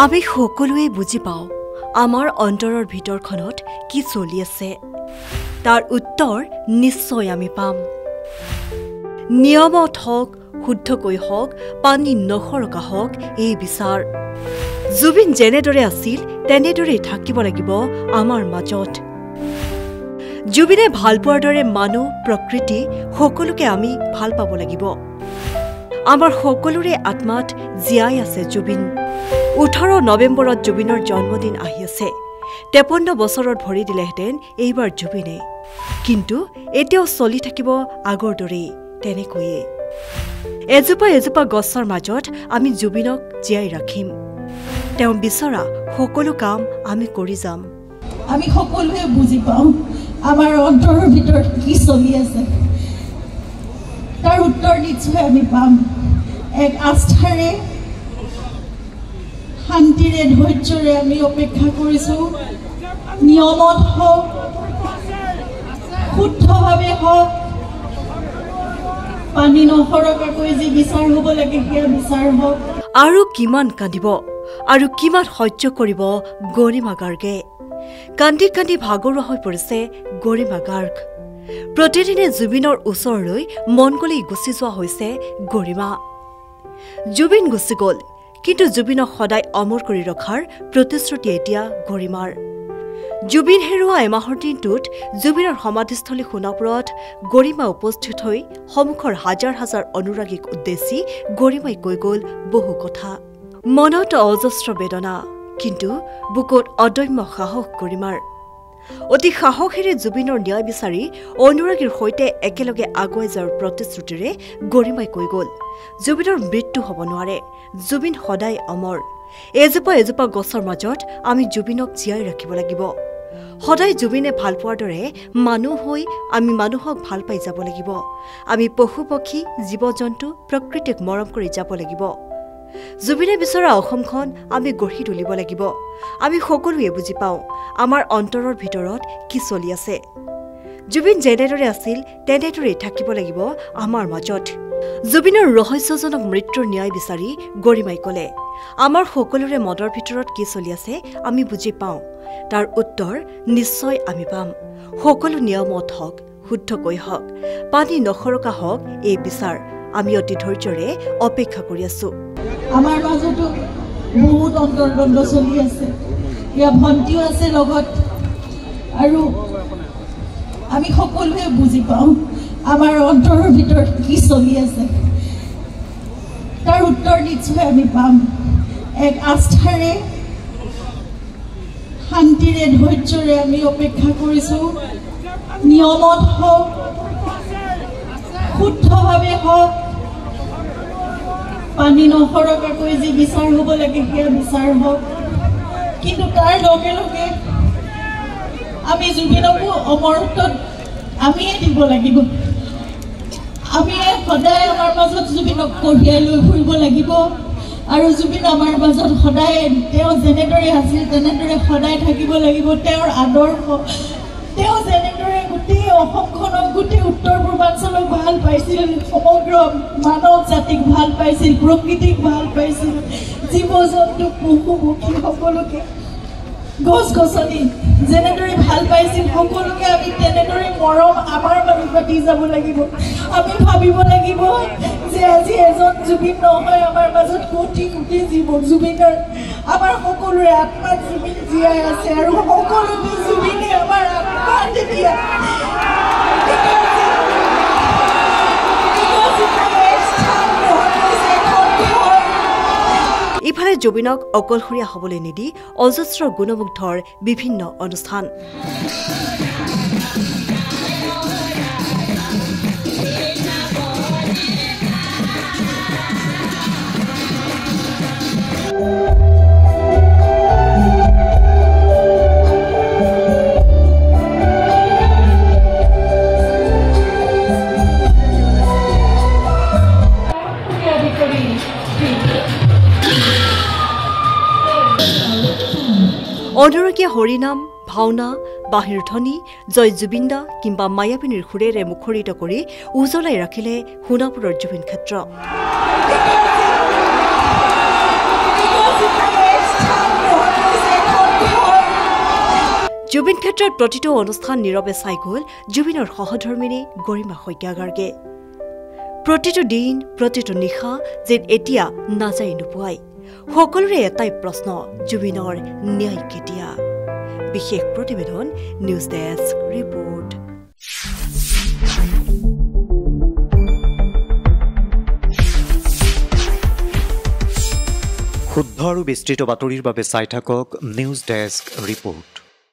আমি সকলোৱে বুজি পাওঁ আমাৰ অন্তৰৰ ভিতৰখনত কি চলি আছে তাৰ উত্তৰ নিশ্চয় আমি পাম নিয়মত হওক শুদ্ধকৈ হওক পানী নখৰকা হওক এই বিচাৰ জুবিন যেনেদৰে আছিল তেনেদৰে থাকিব লাগিব আমাৰ মাজত জুবিনে ভাল পোৱাৰ দৰে মানুহ প্ৰকৃতি সকলোকে আমি ভাল পাব লাগিব আমাৰ সকলোৰে আত্মাত জীয়াই আছে জুবিন 18 নৱেম্বৰত জুবিনৰ জন্মদিন আহি আছে 53 বছৰত ভৰি দিলেহেঁতেন এইবাৰ জুবিনে কিন্তু এতিয়াও চলি থাকিব আগৰ দৰেই তেনেকৈয়ে এজোপা এজোপা গছৰ মাজত আমি জুবিনক জীয়াই ৰাখিম তেওঁ বিচৰা সকলো কাম আমি কৰি যাম আমি সকলোৱে বুজি পাওঁ আমাৰ অন্তৰৰ ভিতৰত কি চলি আছে তাৰ উত্তৰ নিশ্চয় আমি পাম এক আস্থাৰে শান্তিৰে ধৈৰ্যৰে আমি অপেক্ষা কৰিছোঁ নিয়মত হওক শুদ্ধভাৱে হওক পানী নসৰকাকৈ যি বিচাৰ হ'ব লাগে সেয়া বিচাৰ হওক আৰু কিমান কান্দিব আৰু কিমান সহ্য কৰিব গৰিমা গাৰ্গে কান্দি কান্দি ভাগৰুৱা হৈ পৰিছে গৰিমা গাৰ্গ প্ৰতিদিনে জুবিনৰ ওচৰলৈ মন গলেই গুচি যোৱা হৈছে গৰিমা জুবিন গুচি গ'ল কিন্তু জুবিনক সদায় অমৰ কৰি ৰখাৰ প্ৰতিশ্ৰুতি এতিয়া গৰিমাৰ জুবিন হেৰুৱা এমাহৰ দিনটোত জুবিনৰ সমাধিস্থলী সোণাপুৰত গৰিমা উপস্থিত হৈ সন্মুখৰ হাজাৰ হাজাৰ অনুৰাগীক উদ্দেশ্যি গৰিমাই কৈ গ'ল বহু কথা মনত অজস্ৰ বেদনা কিন্তু বুকুত অদম্য সাহস গৰিমাৰ অতি সাহসেৰে জুবিনৰ ন্যায় বিচাৰি অনুৰাগীৰ সৈতে একেলগে আগুৱাই যোৱাৰ প্ৰতিশ্ৰুতিৰে গৰিমাই কৈ গ'ল জুবিনৰ মৃত্যু হ'ব নোৱাৰে জুবিন সদায় অমৰ এজোপা এজোপা গছৰ মাজত আমি জুবিনক জীয়াই ৰাখিব লাগিব সদায় জুবিনে ভাল পোৱাৰ দৰে মানুহ হৈ আমি মানুহক ভাল পাই যাব লাগিব আমি পশু পক্ষী জীৱ জন্তু প্ৰকৃতিক মৰম কৰি যাব লাগিব জুবিনে বিচৰা অসমখন আমি গঢ়ি তুলিব লাগিব আমি সকলোৱে বুজি পাওঁ আমাৰ অন্তৰৰ ভিতৰত কি চলি আছে জুবিন যেনেদৰে আছিল তেনেদৰে থাকিব লাগিব আমাৰ মাজত জুবিনৰ ৰহস্যজনক মৃত্যুৰ ন্যায় বিচাৰি গৰিমাই ক'লে আমাৰ সকলোৰে মনৰ ভিতৰত কি চলি আছে আমি বুজি পাওঁ তাৰ উত্তৰ নিশ্চয় আমি পাম সকলো নিয়মত হওক শুদ্ধকৈ হওক পানী নখৰকা হওক এই বিচাৰ আমি অতি ধৈৰ্যৰে অপেক্ষা কৰি আছো আমাৰ মাজতো বহুত অন্তৰ্দ্বন্দ্ব চলি আছে ইয়া ভণ্টিও আছে লগত আৰু আমি সকলোৱে বুজি পাওঁ আমাৰ অন্তৰৰ ভিতৰত কি চলি আছে তাৰ উত্তৰ নিশ্চয় আমি পাম এক আস্থাৰে শান্তিৰে ধৈৰ্যৰে আমি অপেক্ষা কৰিছোঁ নিয়মত হওক শুদ্ধভাৱে হওক পানী নসৰকাকৈ যি বিচাৰ হ'ব লাগে সেয়া বিচাৰ হওক কিন্তু তাৰ লগে লগে আমি জুবিনকো অমৰত্বত আমিয়ে দিব লাগিব আমি সদায় আমাৰ মাজত জুবিনক কঢ়িয়াই লৈ ফুৰিব লাগিব আৰু জুবিন আমাৰ মাজত সদায় তেওঁ যেনেদৰে আছিল তেনেদৰে সদায় থাকিব লাগিব তেওঁৰ আদৰ্শ তেওঁ যেনেদৰে গোটেই অসমখনক গোটেই উত্তৰ পূৰ্বাঞ্চলক ভাল পাইছিল সমগ্ৰ মানৱ জাতিক ভাল পাইছিল প্ৰকৃতিক ভাল পাইছিল জীৱ জন্তু পশু পক্ষী সকলোকে গছ গছনি যেনেদৰে ভাল পাইছিল সকলোকে আমি তেনেদৰে মৰম আমাৰ মাজত দি যাব লাগিব আমি ভাবিব লাগিব যে আজি এজন জুবিন নহয় আমাৰ মাজত কোটি কোটি জীৱ জুবিনৰ আমাৰ সকলোৰে আত্মাত জুবিন জীয়াই আছে আৰু সকলোকে জুবিনে আমাৰ আত্মা তেতিয়া ইফালে জুবিনক অকলশৰীয়া হ'বলৈ নিদি অজস্ৰ গুণমুগ্ধৰ বিভিন্ন অনুষ্ঠান অনুৰাগীয়ে হৰিনাম ভাওনা বাঁহীৰ ধ্বনি জয় জুবিন্দা কিংবা মায়াবিনীৰ সুৰেৰে মুখৰিত কৰি উজ্বলাই ৰাখিলে সোণাপুৰৰ জুবিন ক্ষেত্ৰ জুবিন ক্ষেত্ৰত প্ৰতিটো অনুষ্ঠান নীৰৱে চাই গ'ল জুবিনৰ সহধৰ্মিনী গৰিমা শইকীয়া গাৰ্গে প্ৰতিটো দিন প্ৰতিটো নিশা যেন এতিয়া নাযায় নোপোৱাই সকলোৰে এটাই প্ৰশ্ন জুবিনৰ ন্যায় কেতিয়া বিশেষ প্ৰতিবেদন নিউজ ডেস্ক ৰিপৰ্ট শুদ্ধ আৰু বিস্তৃত বাতৰিৰ বাবে চাই থাকক নিউজ ডেস্ক ৰিপৰ্ট।